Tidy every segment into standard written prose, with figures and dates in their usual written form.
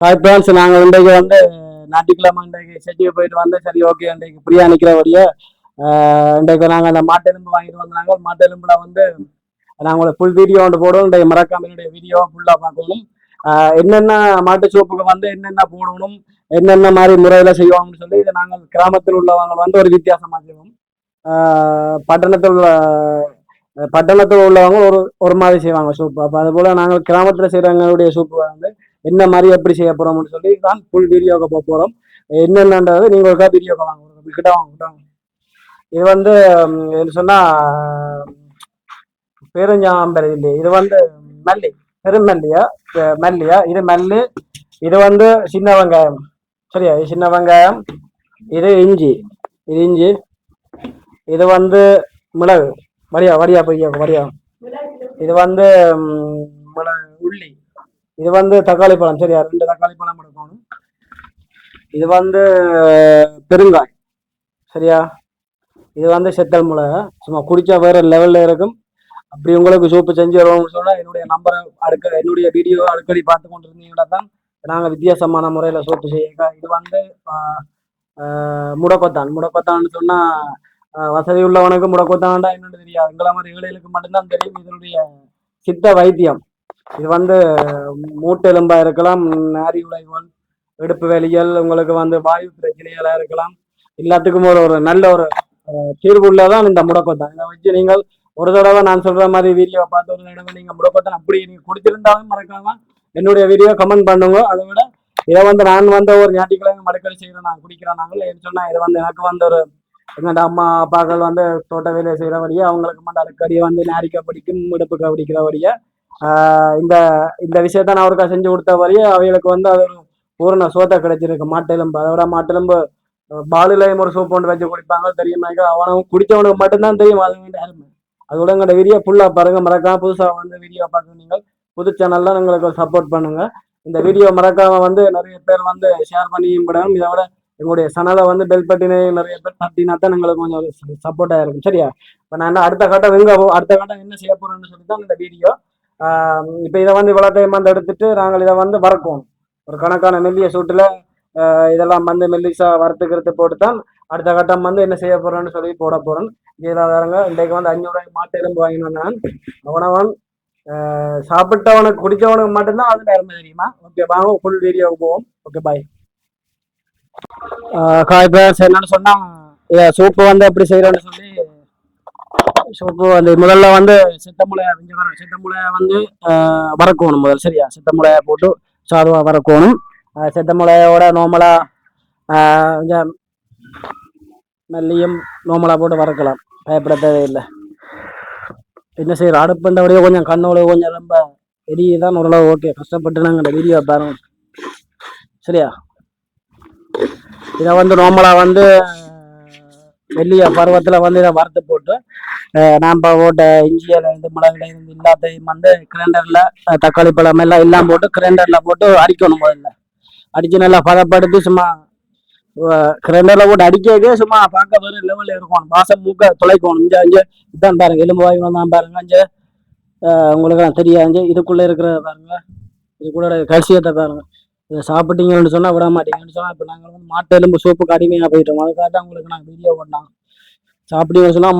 Hi friends, நாங்கள் இன்றைக்கு ஞாயிற்றுக்கிழமை இன்றைக்கு செட்டியை போயிட்டு சரி ஓகே இன்றைக்கு ஃப்ரீயா நிற்கிறபடியே இன்றைக்கு நாங்கள் அந்த மாட்டெலும்பு வாங்கிட்டு வந்தாங்க. மாட்டெலும்புல நாங்கள் ஃபுல் வீடியோ ஒன்று போடுவோம். இன்றைக்கு மறக்காம என்னுடைய வீடியோ ஃபுல்லாக பார்க்கணும். என்னென்ன மாட்டு சோப்புக்கு என்னென்ன போடணும், என்னென்ன மாதிரி முறையில் செய்வோம்னு சொல்லி இதை நாங்கள் கிராமத்தில் உள்ளவங்க ஒரு வித்தியாசமாக செய்வோம். பட்டணத்தில் உள்ள பட்டணத்தில் உள்ளவங்க ஒரு மாதிரி செய்வாங்க சூப்பு. அப்போ அது போல நாங்கள் கிராமத்தில் செய்கிறவங்களுடைய சூப்பு என்ன மாதிரி எப்படி செய்ய போறோம்னு சொல்லி தான் ஃபுல் வீடியோக்கு போக போறோம். என்னென்னன்றது நீங்க ஒரு வீடியோக்கு வாங்க கிட்ட வாங்க. இது என்ன சொன்னா பெருஞ்சாம்பரி இல்லை, இது மல்லி, பெருமல்லியா மல்லியா, இது மல்லி, இது சின்ன வெங்காயம். சரியா, இது சின்ன வெங்காயம், இது இஞ்சி, இது இஞ்சி, இது மிளகு, வரியா வரியா பொய்யா வரியா, இது மிளகு, உள்ளி, இது தக்காளி பழம். சரியா, 2 தக்காளி பழம் எடுக்கணும். இது பெருங்காய். சரியா, இது செத்தல் மிளகா. சும்மா குடிச்சா வேற லெவல்ல இருக்கும். அப்படி உங்களுக்கு சூப்பு செஞ்சு வருவோம்னு சொன்னா என்னுடைய நம்பரை என்னுடைய வீடியோ அடிக்கடி பார்த்து கொண்டு இருந்தீங்கன்னா தான் நாங்கள் வித்தியாசமான முறையில சூப்பு செய்ய. இது முடக்கத்தான். முடக்கத்தான்னு சொன்னா வசதி உள்ளவனுக்கு முடக்கத்தான்டா என்னன்னு தெரியாது. எங்களை மாதிரி ஏழைகளுக்கு மட்டும்தான் தெரியும் இதனுடைய சித்த வைத்தியம். இது மூட்டெலும்பா இருக்கலாம், நாரி உலைகள், இடுப்பு வெளிகள், உங்களுக்கு வாயு பிரச்சனைகளா இருக்கலாம். எல்லாத்துக்கும் ஒரு நல்ல ஒரு தீர்வு உள்ளதான் இந்த முடக்கத்தான். இதை வச்சு நீங்கள் ஒரு தடவை நான் சொல்ற மாதிரி வீடியோ பார்த்து ஒரு தடவை நீங்க முடக்கத்தான் அப்படி நீங்க குடிச்சிருந்தாலும் மறக்காம என்னுடைய வீடியோ கமெண்ட் பண்ணுங்க. அதை விட இதை நான் ஒரு ஞாயிற்றுக்கிழமை மடக்கடி செய்யறேன், நான் குடிக்கிறேன். நாங்கள் சொன்னா இது எனக்கு ஒரு எங்கள்ட அம்மா அப்பாக்கள் தோட்ட வேலையை செய்யறபடியே அவங்களுக்கு அடிக்கடி நாரிக்க பிடிக்கும், இடுப்புக்க பிடிக்கிறபடியே இந்த இந்த விஷயத்த நான் அவருக்கா செஞ்சு கொடுத்த வரையே அவைகளுக்கு அது ஒரு பூரண சோத்தை கிடைச்சிருக்கு. மாட்டெலும்பு, அதோட மாட்டெலும்பு பாலுலையும் ஒரு சூப் ஒன்று வச்சு குடிப்பாங்க தெரியுமா. அவனும் குடிச்சவனுக்கு மட்டும்தான் தெரியும் அது அருமை. அதோட எங்களோட வீடியோ ஃபுல்லா பாருங்க. மறக்காம புதுசா வீடியோ பார்க்க நீங்கள் புது சேனல்ல எங்களுக்கு சப்போர்ட் பண்ணுங்க. இந்த வீடியோ மறக்காம நிறைய பேர் ஷேர் பண்ணியும் விடணும். இதை விட எங்களுடைய சேனலை பெல் பட்டினை நிறைய பேர் தட்டினா தான் எங்களுக்கு கொஞ்சம் சப்போர்ட்டா இருக்கும். சரியா, இப்ப நான் அடுத்த கட்டம் அடுத்த கட்டம் என்ன செய்ய போறேன்னு சொல்லி தான் இந்த வீடியோ. இப்ப இதை இவ்வளோத்தையும் எடுத்துட்டு நாங்கள் இதை வறக்குவோம். ஒரு கணக்கான மெல்லிய சூட்டுல இதெல்லாம் மெல்லிசா வறுத்துக்கிறது போட்டுத்தான் அடுத்த கட்டம் என்ன செய்ய போறேன்னு சொல்லி போட போறேன். இதாதாரங்க இன்றைக்கு 500 ரூபாய் மாட்டு எலும்பு வாங்கினேன் நான். அவனவன் சாப்பிட்டவனுக்கு குடிச்சவனுக்கு மட்டும்தான் அது நேரமே தெரியுமா. ஓகே, வாங்க ஃபுல் வீடியோவுக்கு போவோம். ஓகே, பாய். இப்போ என்னன்னு சொன்னா சூப்பு எப்படி செய்யறேன்னு சொல்லி சூப்பு முதல்ல சித்தமுளையா சித்தமுளையா வறக்கணும் முதல். சரியா, சித்தமுளையா போட்டு சாதுவா வறக்கணும். சித்தமுளையோட நோமலா கொஞ்சம் மல்லியும் நோமலா போட்டு வறக்கலாம். பயப்பட தேவையில்லை. என்ன செய்யற அடுப்புண்டபடியே கொஞ்சம் கண்ணோட கொஞ்சம் ரொம்ப எரியுதான் ஓரளவு. ஓகே, கஷ்டப்பட்டு நாங்கள் வீடியோ பாருங்க. சரியா, இதை நோமலா வெள்ளிய பருவத்தில் இதை வறுத்து போட்டு நான் போட்ட இஞ்சியில இருந்து மிளகுல இருந்து எல்லாத்தையும் கிரைண்டர்ல தக்காளி பழம் எல்லாம் போட்டு கிரைண்டர்ல போட்டு அடிக்கணும். முதல்ல அடிச்சு நல்லா பதப்படுத்தி சும்மா கிரைண்டர்ல போட்டு அடிக்கவே சும்மா பார்க்க வேற லெவல்ல இருக்கும். வாசம் மூக்க துளைக்கணும். இங்கே இதான் பாருங்க, எலும்பு வாங்கி தான் பாருங்க. அஞ்சு உங்களுக்கு தெரியாது, இதுக்குள்ள இருக்கிற பாருங்க, இதுக்குள்ள கல்சியத்தை பாருங்க. இதை சாப்பிட்டீங்கன்னு சொன்னா விட மாட்டீங்கன்னு சொன்னா இப்ப நாங்கள் மாட்டு எலும்பு சூப்புக்கு அடிமையா போயிட்டோம். அதுக்காக தான் உங்களுக்கு நாங்கள் வீடியோ பண்ணாங்க. சாப்பிட்டீங்கன்னு சொன்னா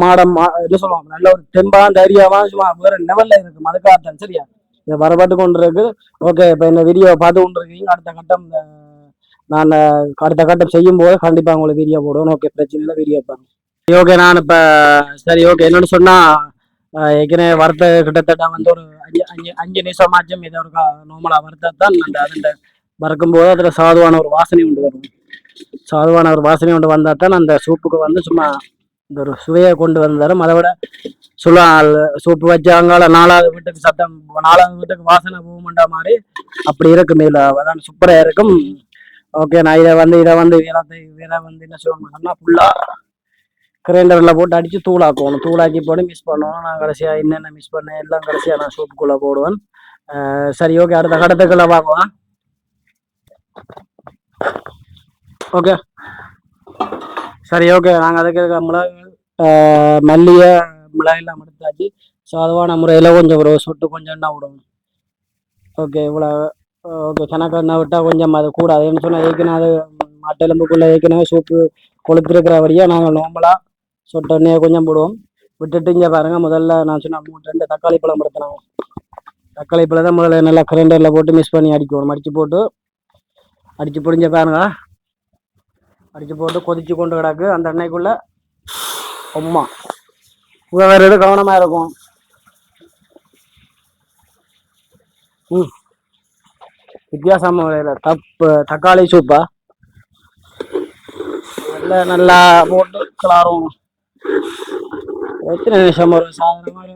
என்ன சொல்லுவாங்க, நல்ல ஒரு தெம்பா தைரியமா சும்மா வேற லெவல்ல இருக்கும். அதுக்காக தான். சரியா, இதை வரப்பட்டு கொண்டு இருக்கு. ஓகே, இப்ப இந்த வீடியோ பார்த்து கொண்டு இருக்கீங்க. அடுத்த கட்டம் நான் அடுத்த கட்டம் செய்யும் போது கண்டிப்பா உங்களுக்கு வீடியோ போடுவேன். ஓகே, பிரச்சனை இல்லை, வீடியோ பாருங்க. ஓகே, நான் இப்ப சரி ஓகே என்னன்னு சொன்னா ஏற்கனவே வறுத்த கிட்டத்தட்ட ஒரு 5 நிமிஷமாச்சும் இதை ஒரு நார்மலா வறுத்தான் அந்த வறுக்கும் போது அதுல சாதுவான ஒரு வாசனை உண்டு வரும். சாதுவான ஒரு வாசனை உண்டு வந்தா தான் அந்த சூப்புக்கு சும்மா இந்த ஒரு சுவையை கொண்டு வந்தாரும். அதை விட சூப்பு வச்சாங்கால 4வது வீட்டுக்கு சத்தம், 4வது வீட்டுக்கு வாசனை போகும்ன்ற மாதிரி அப்படி இருக்கும். இதுல அதான் சூப்பரா இருக்கும். ஓகே, நான் இதை இதை என்ன சொல்லுவாங்கன்னா ஃபுல்லா கிரைண்டர்ல போட்டு அடிச்சு தூளாக்கணும். தூளாக்கி போட்டு மிஸ் பண்ணுவோம். நான் கடைசியா என்னென்ன மிஸ் பண்ணேன் எல்லாம் கடைசியா நான் சூப்புக்குள்ள போடுவேன். சரி ஓகே, அடுத்த கடத்துக்குள்ள பார்க்கலாம். ஓகே, சரி ஓகே, நாங்கள் அதுக்கு மிளகு மல்லிய மிளகு எல்லாம் எடுத்தாச்சு. சாதுவான முறையில் கொஞ்சம் ஒரு சொட்டு கொஞ்சம் எண்ணெய் விடணும். ஓகே, இவ்வளோ ஓகே கணக்கெண்ணெய் விட்டால் கொஞ்சம் அது கூடாது ஏன்னு சொன்னால் ஏற்கனவே அது மாட்டெலும்புக்குள்ளே ஏற்கனவே சூப்பு கொளுத்துருக்கிறபடியாக நாங்கள் நார்மலாக சொட்ட எண்ணெயை கொஞ்சம் போடுவோம். விட்டுட்டு இங்கே பாருங்கள், முதல்ல நான் சொன்ன 2 தக்காளி பழம் படுத்தினாங்க. தக்காளி பழத்தை முதல்ல நல்லா கிரைண்டரில் போட்டு மிக்ஸ் பண்ணி அடிக்கணும். அடித்து போட்டு அடித்து பிடிஞ்ச பாருங்க, அடித்து போட்டு கொதிச்சு கொண்டு கிடக்கு. அந்த எண்ணெய்க்குள்ளே அம்மா வேறு எது கவனமாக இருக்கும். வித்தியாசமாக வரையில் தக்காளி சூப்பா நல்லா நல்லா போட்டு கிளாரும். எத்தனை நிமிஷம் ஒரு சாதனமாக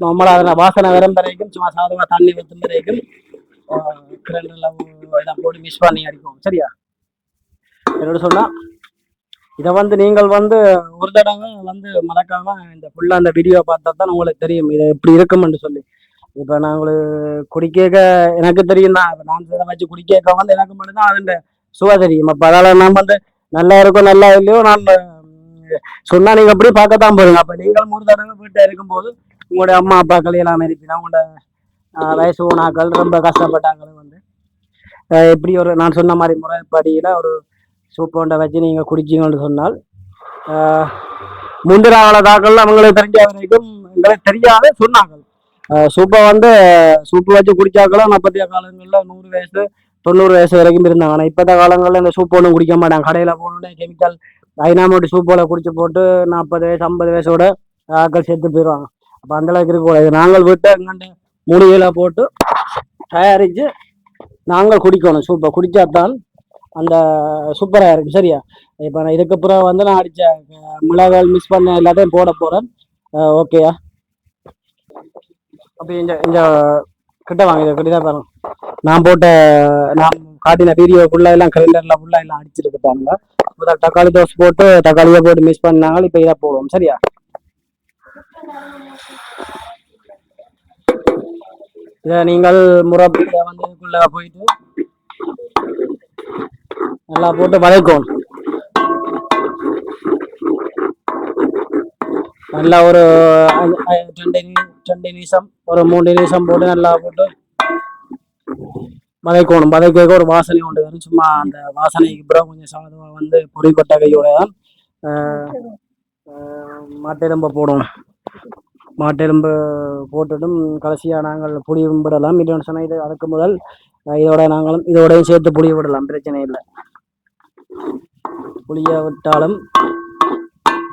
நம்மளாக அதில் வாசனை வரும் வரைக்கும் சும்மா சாதமாக தண்ணி வைக்கும் வரைக்கும் கிரைண்டரில் இதை போட்டு மிக்ஸ் பண்ணி அடிக்கும். சரியா? என்னோட சொன்னால் இதை வந்து நீங்கள் வந்து ஒரு தடவை வந்து மறக்காம இந்த ஃபுல்லாக அந்த வீடியோ பார்த்தா தான் உங்களுக்கு தெரியும் இது எப்படி இருக்கும்னு சொல்லி. இப்போ நான் உங்களுக்கு குடிக்க எனக்கு தெரியும் தான், நான் இதை வச்சு குடிக்க வந்து எனக்கு மட்டும்தான் அது சுவை தெரியும். அப்போ அதால் நான் வந்து நல்லா இருக்கும் நல்லா இல்லையோ நான் சொன்னா நீங்கள் எப்படி பார்க்கத்தான் போறீங்க. அப்போ நீங்கள் ஒரு தடவை வீட்டை இருக்கும்போது உங்களுடைய அம்மா அப்பாக்கள் எல்லாம் இருப்பீங்க, உங்களோட வயசு ஊனாக்கள் ரொம்ப கஷ்டப்பட்டாக்கள் வந்து எப்படி ஒரு நான் சொன்ன மாதிரி முறைப்படியில் ஒரு சூப் ஒன்றை வச்சு நீங்கள் குடிச்சிங்கன்னு சொன்னால் முந்தின காலத்தாக்கள் அவங்களுக்கு தெரிஞ்ச வரைக்கும் எங்களுக்கு தெரியாத சொன்னாங்க. சூப்பை வந்து சூப்பு வச்சு குடிச்சாக்களும் அப்பத்திய காலங்களில் 100 வயசு 90 வயசு வரைக்கும் இருந்தாங்க. ஆனால் இப்போத்த காலங்களில் இந்த சூப் ஒன்றும் குடிக்க மாட்டாங்க. கடையில் போகணுன்னே கெமிக்கல் ஐநாமோட்டி சூப்போட குடிச்சு போட்டு 40 வயசு 50 வயசோட ஆக்கள் சேர்த்து போயிடுவாங்க. அப்போ அந்தளவுக்கு இருக்கக்கூடாது. நாங்கள் விட்டு எங்கள்கிட்ட மூலிகையில போட்டு தயாரித்து நாங்கள் குடிக்கணும். சூப்பை குடித்தாத்தான் அந்த சூப்பராக இருக்கும். சரியா? இப்போ நான் இதுக்கப்புறம் வந்து நான் அடித்த மிளகாய் மிக்ஸ் பண்ண எல்லாத்தையும் போட போகிறேன். ஓகேயா? அப்போ இந்த கிட்ட வாங்க, இதை கிட்ட பாருங்க. நான் போட்ட நான் காட்டின வீடியோ ஃபுல்லாக எல்லாம் கிரைண்டரில் ஃபுல்லாக எல்லாம் அடிச்சிருக்காங்க. முதல் தக்காளி தோசை போட்டு தக்காளியை போட்டு மிக்ஸ் பண்ணாங்க. இப்போ இதை போடுவோம். சரியா? இதை நீங்கள் முறைப்படியை வந்து இதுக்குள்ளே போயிட்டு நல்லா போட்டு வதக்கணும். நல்லா ஒரு 2 நிமிஷம் ஒரு 3 நிமிஷம் போட்டு நல்லா போட்டு வதக்கணும். வதக்க ஒரு வாசனை கொண்டு வரும். சும்மா அந்த வாசனைக்கு பிறகு கொஞ்சம் சாதமாக வந்து பொடி கொட்ட கையோட மாட்டெலும்பை போடணும். மாட்டெலும்பு போட்டுட்டும் கடைசியாக நாங்கள் புளி விடலாம். இல்லைன்னு சொன்னால் இது அதுக்கு முதல் இதோடையும் சேர்த்து புளி விடலாம், பிரச்சனை இல்லை. புளியை விட்டாலும்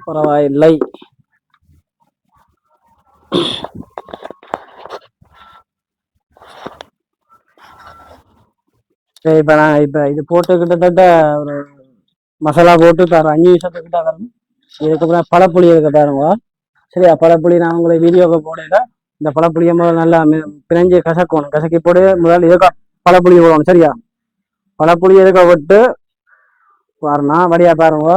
பரவாயில்லை. இப்போ இது போட்டு கிட்டத்தட்ட ஒரு மசாலா போட்டு 5 நிமிஷத்துக்கிட்ட வரும். இதுக்கப்புறம் பழப்புளி இருக்க பாருங்க. சரியா? பழப்புளி நான் உங்களுக்கு வீடியோவை போடல. இந்த பழப்புளியை முதல் நல்லா பிணைஞ்சு கசக்கணும். கசக்கி போட்டு முதல் இதுக்கு பழப்புளி போடணும். சரியா? பழப்புளி எதுக்க விட்டு பாருண்ணா வடியா பாருங்க.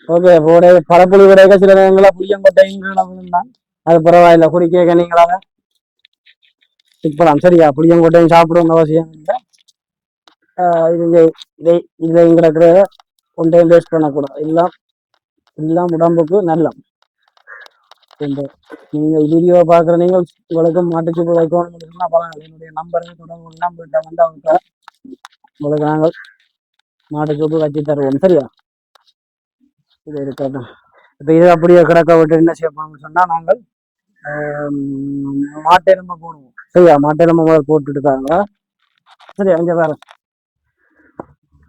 ஓகே, போட பழப்புளி விடைக்க சில நேரங்களில் புளியங்கொட்டையும் அது பரவாயில்லை, குடிக்க நீங்களால திப்பலாம். சரியா? புளியங்கொட்டையும் சாப்பிடுவோம் அவசியம் இல்லை. இதை கிடக்கிற ஒன்றையும் வேஸ்ட் பண்ணக்கூடாது. எல்லாம் உடம்புக்கு நல்ல. நீங்கள் வீடியோ பார்க்குற நீங்கள் உங்களுக்கு மாட்டுச்சூப்பு வைக்கணும்னு சொன்னால் பரவாயில்ல, என்னுடைய நம்பரை தொடர்பு நம்பர்கிட்ட வந்து அவங்க உங்களுக்கு நாங்கள் மாட்டுச்சூப்பு வச்சு தருவோம். சரியா? இது இருக்கட்டும். இப்போ இது அப்படியே கிடக்க விட்டு என்ன செய்யப்போம்னு சொன்னால் நாங்கள் மாட்டெலும்பை போடுவோம். சரியா? மாட்டெலும்பை முதல் போட்டுட்டு தாங்க. சரி, அங்கே பாருங்க,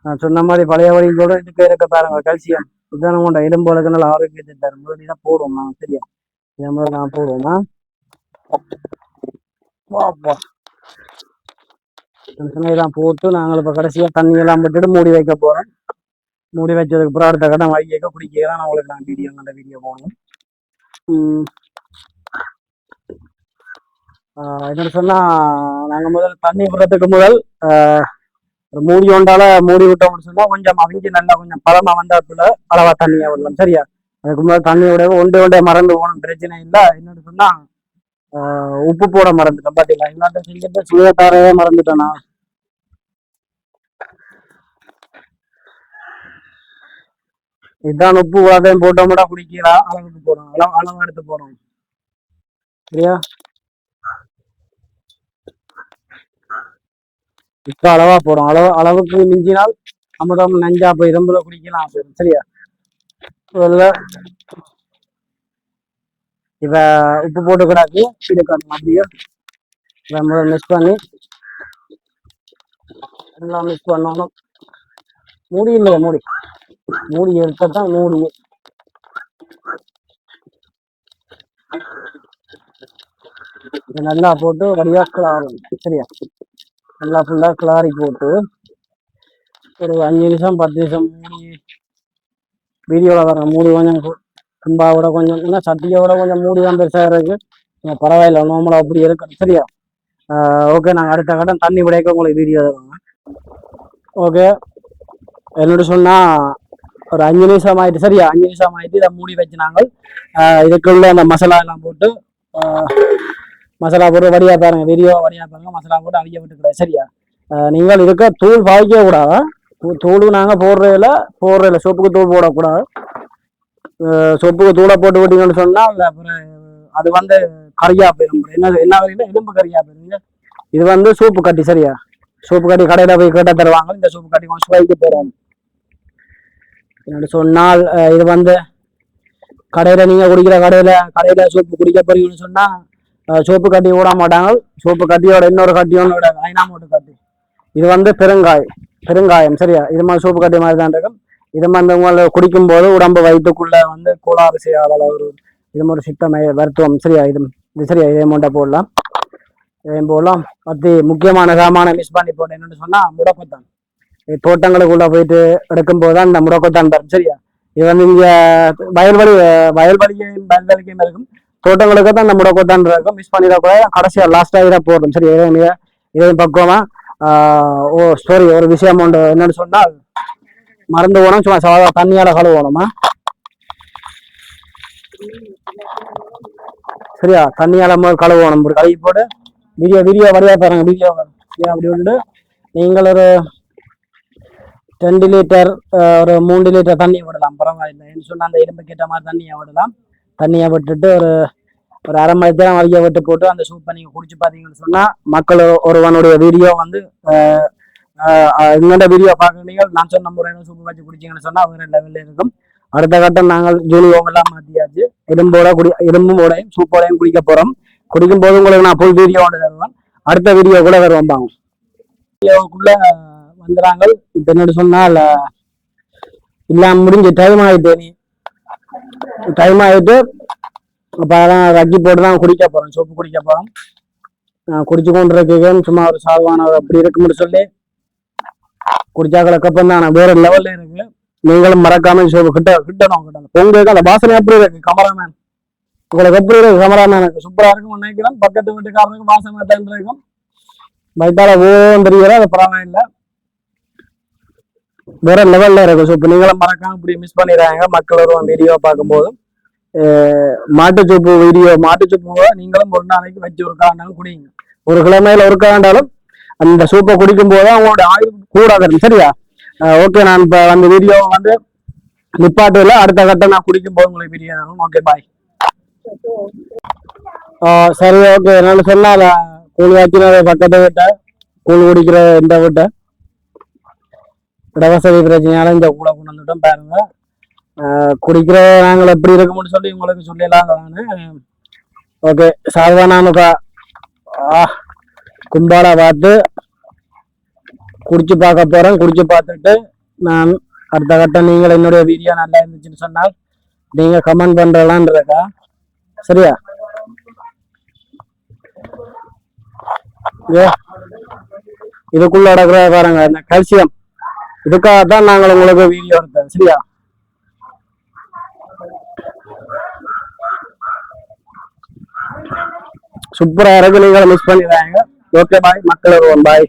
நான் சொன்ன மாதிரி பழைய வழிகளோட இதுக்கு இருக்க பாருங்க கால்சியம். இதுதான் உண்ட எலும்புகளுக்கு நல்ல ஆரோக்கியத்தை தரும். முதல் இதை போடுவோம் நான். சரியா? இதே மாதிரி நான் போடுவோம்னா இதெல்லாம் போட்டு நாங்கள் இப்போ கடைசியாக தண்ணியெல்லாம் விட்டுட்டு மூடி வைக்க போகிறோம். மூடி வச்சதுக்கு அப்புறம் அடுத்த கட்டம் வைக்க குடிக்க தான் உங்களுக்கு நான் வீடியோ போடணும். என்னன்னு சொன்னால் நாங்கள் முதல் தண்ணி விடுறதுக்கு முதல் மூடி ஒன்றால மூடி விட்டோம்னு சொன்னால் கொஞ்சம் அவிஞ்சு நல்லா கொஞ்சம் பழமாக வந்தாப்புல அளவா தண்ணியை விடலாம். சரியா? அதுக்கு முதல் தண்ணி விட ஒன்றே மறந்து போகணும், பிரச்சனை இல்லை. என்னன்னு சொன்னால் உப்பு போட மறந்துட்டேன். பார்த்தீங்களா? எல்லாத்தையும் செஞ்சுட்டு சுயத்தாரவே மறந்துட்டேன் நான். இதுதான் உப்பு எல்லாத்தையும் போட்டோம்னா குடிக்கலாம். அளவுக்கு போடணும், அளவு எடுத்து போடணும். சரியா? இப்ப அளவா போடும். அளவுக்கு மிஞ்சினால் அமுதம் நஞ்சா போய் ரொம்ப குடிக்கலாம் போயிடும். சரியா? இப்ப உப்பு போட்டு கூடாது கீழே காட்டணும். அப்படியே இதை முதல்ல மிக்ஸ் பண்ணி எல்லாம் மிக்ஸ் பண்ணணும். மூடி இல்லையா? மூடி எடுத்தான் மூடி நல்லா போட்டு வடிவா கிளாரும். சரியா? நல்லா ஃபுல்லா கிளாரி போட்டு ஒரு 5 நிமிஷம் 10 நிமிஷம் மூடி வீடியோவில் வர மூடி கொஞ்சம் கும்பாவோட கொஞ்சம் என்ன சட்டியோட கொஞ்சம் மூடி தான் பெருசாக இருக்கு. பரவாயில்ல, நார்மலா அப்படி இருக்கு. சரியா? ஓகே, நாங்கள் அடுத்த கட்டம் தண்ணி விடைக்க உங்களுக்கு வீடியோ தருவாங்க. ஓகே, என்னோட சொன்னா ஒரு 5 நிமிஷம் ஆயிட்டு. சரியா? 5 நிமிஷம் ஆயிட்டு இதை மூடி வச்சு நாங்கள் இதுக்குள்ள அந்த மசாலா எல்லாம் போட்டு மசாலா போட்டு வடியா பாருங்க, வீடியோ வடியா பாருங்க. மசாலா போட்டு அவிய விட்டு கூடாது. சரியா? நீங்கள் இருக்க தூள் பாவிக்க கூடாது. தூள் நாங்கள் போடுறதில்ல சோப்புக்கு தூள் போடக்கூடாது. சோப்புக்கு தூளை போட்டு விட்டீங்கன்னு சொன்னா அப்புறம் அது வந்து கறியா போயிடும். என்ன வரையில எலும்பு கறியா போயிருங்க. இது வந்து சூப்பு கட்டி. சரியா? சூப்பு கட்டி கடையில போய் கேட்ட தருவாங்க. இந்த சூப்பு கட்டி கொஞ்சம் சுவைக்கு போயிடும். சொன்னால் இது வந்து கடையில நீங்க குடிக்கிற கடையில சோப்பு குடிக்க போறீங்கன்னு சொன்னா சோப்பு கட்டி விட மாட்டாங்க. சோப்பு கட்டியோட இன்னொரு கட்டியோட ஐநாமோட்டு கட்டி. இது வந்து பெருங்காயம். சரியா? இது மாதிரி சோப்பு கட்டி மாதிரி தான் இருக்கும். இது மாதிரி உங்களை குடிக்கும் போது உடம்பு வயிற்றுக்குள்ள வந்து கோளாறு செய்யாத ஒரு இது மாதிரி சித்தம் வருத்துவம். சரியா? இது சரியா? இதே மூட்டை போடலாம். இதையும் போடலாம். முக்கியமான சாமான மிஸ் பண்ணி போட்டேன். என்னன்னு சொன்னா முடக்கத்தான். தோட்டங்களுக்குள்ள போயிட்டு எடுக்கும் போதுதான் இந்த முடக்கத்தான் தரும். சரியா? இது வந்து இங்க வயல்வெளிக்கும் இருக்கும். தோட்டங்களுக்கு தான் இந்த முடக்கத்தான் இருக்கும். மிஸ் பண்ணிடக்கூடாது. கடைசியா லாஸ்டா இதை போடுறோம். சரி? இதையும் பக்குவமா ஒரு விஷயம் உண்டு. என்னன்னு சொன்னால் மறந்து போனோம். சும்மா சாதா தண்ணியால கழுவணுமா? சரியா? தண்ணியால கழுவணும். கழுவி போட்டு வீடியோ வழியா பாருங்க. வீடியோ அப்படி உண்டு. நீங்கள் ஒரு 2 லிட்டர் ஒரு 3 லிட்டர் தண்ணி விடலாம். பரவாயில்லை. என்ன சொன்னா அந்த இரும்பு கேட்ட மாதிரி தண்ணியை விடலாம். தண்ணியை விட்டுட்டு ஒரு அரை மணி நேரம் வலிய விட்டு போட்டு அந்த சூப்பை நீங்க குடிச்சு பாத்தீங்கன்னு சொன்னா மக்கள் ஒருவனுடைய வீடியோ வந்து இங்கண்ட வீடியோ பார்க்குறீங்க. நான் சொன்ன முறையில சூப்பு வச்சு குடிச்சீங்கன்னு சொன்னா வேற லெவல்ல இருக்கும். அடுத்த கட்டம் நாங்கள் ஜூனியோம் எல்லாம் மாத்தியாச்சு. இரும்போடையும் சூப்போடையும் குடிக்க போறோம். குடிக்கும் போது உங்களுக்கு நான் போய் வீடியோ ஒன்று தருவேன். அடுத்த வீடியோ கூட வருவாங்க. வீடியோக்குள்ள வந்துடுறாங்க. இப்ப என்னோட சொன்னால் இல்லாம முடிஞ்சு டைம் ஆயிட்டு. அப்ப அதான் ரக்கி போட்டு தான் குடிக்க போறோம். சோப்பு குடிக்க போறோம். குடிச்சு கொண்டு இருக்கேன். சும்மா ஒரு சால்வான அப்படி இருக்கும்னு சொல்லி குடிச்சாக்களை கப்பம் தான் வேற லெவல்ல இருக்கு. நீங்களும் மறக்காம சோப்பு கிட்டணும். உங்களுக்கு அந்த வாசனை எப்படி இருக்கு? கமராமேன் உங்களுக்கு எப்படி இருக்கு? கமராமேனுக்கு சூப்பரா இருக்கும் நினைக்கிறேன். பக்கத்து வீட்டுக்காரனுக்கு வாசனை தான் இருக்கும். வயிற்றால ஓம் தெரிகிற அது பரவாயில்லை. வேற லெவல்ல இருக்கு சூப்பு. நீங்களும் மறக்காம இப்படி மிஸ் பண்ணிடுறாங்க. மக்கள் வருவாங்க வீடியோ பார்க்கும்போது. மாட்டுச்சூப்பு மாட்டுச்சூப்புவை நீங்களும் ஒரு நாளைக்கு வச்சு ஒரு காண்டாலும் குடிங்க. ஒரு கிழமையில ஒரு காண்டாலும் அந்த சூப்பை குடிக்கும் போது அவங்களோட ஆயுள் கூடாது. சரியா? ஓகே, நான் இப்ப அந்த வீடியோ வந்து நிப்பாட்டுல அடுத்த கட்டம் நான் குடிக்கும் போது உங்களுக்கு வீடியோ தரும். ஓகே, பாய். சரி, ஓகே. என்னால சொன்னால கூழ் வைக்கிற பக்கத்தை விட்ட கூழ் குடிக்கிற இந்த விட்ட இடவசதி பிரச்சனையால இந்த கூட கொண்டு வந்துட்டோம். பாருங்க, குடிக்கிற நாங்கள் எப்படி இருக்கும்னு சொல்லி உங்களுக்கு சொல்லலாம். ஓகே, சாதாரண கும்பால பார்த்து குடிச்சு பார்க்க போறேன். குடிச்சு பார்த்துட்டு நான் அடுத்த கட்டம் நீங்கள் என்னுடைய வீடியோ நல்லா இருந்துச்சுன்னு சொன்னால் நீங்க கமெண்ட் பண்றலான் இருக்கா? சரியா? இதுக்குள்ள அடக்குற பாருங்க இந்த கல்சியம். இதுக்காகத்தான் நாங்கள் உங்களுக்கு வீடியோ எடுத்தோம். சரியா? சூப்பரா இருக்கு. நீங்களும் மிஸ் பண்ணிடுறாங்க. ஓகே, பாய். மக்கள் வருவோம். பாய்.